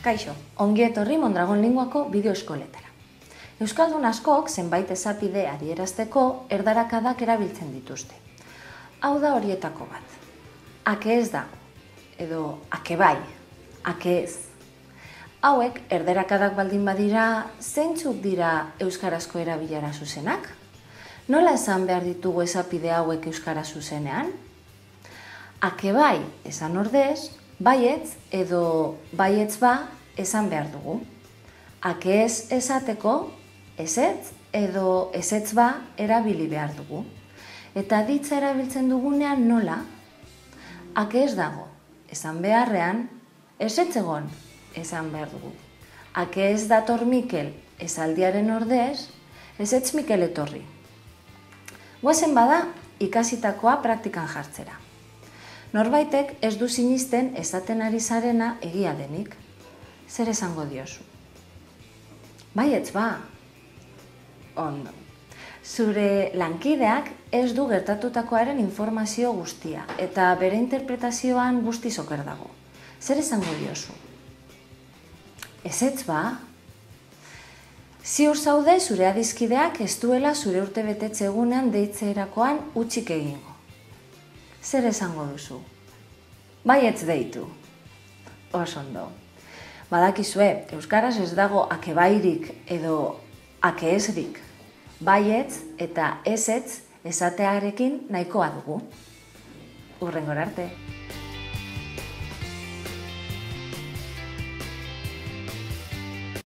Kaixo, ongi etorri Mondragon Linguako bideo eskoletara. Euskaldun askok zenbait esapide adierazteko erdarakadak erabiltzen dituzte. Hau da horietako bat. Ake ez dago, edo ake bai, ake ez. Hauek erdarakadak baldin badira, zeintzuk dira euskarazko erabilera zuzenak? Nola esan behar ditugu esapide hauek euskara zuzenean? Ake bai esan ordez, baietz edo baietz ba esan behar dugu. Ake ez esateko, ezetz edo ezetz ba erabili behar dugu. Eta ditza erabiltzen dugunean nola? Ake ez dago, esan beharrean, ezetz egon esan behar dugu. Ake ez dator Mikel esaldiaren ordez, ezetz Mikel etorri. Goazen bada ikasitakoa praktikan jartzera. Norbaitek ez du sinisten esaten ari zarena egia denik. Zer esango diozu? Baietz ba. Ondo. Zure lankideak ez du gertatutakoaren informazio guztia eta bere interpretazioan guztiz oker dago. Zer esango diozu? Ezetz ba. Ziur zaude zure adizkideak ez duela zure urtebetetze egunean deitzerakoan utzik egingo. Zer esango duzu? Baietz deitu. Oso ondo. Badakizue, euskaraz ez dago ake bairik edo ake ezrik. Baietz eta ezetz esatearekin nahikoa dugu. Hurrengora arte.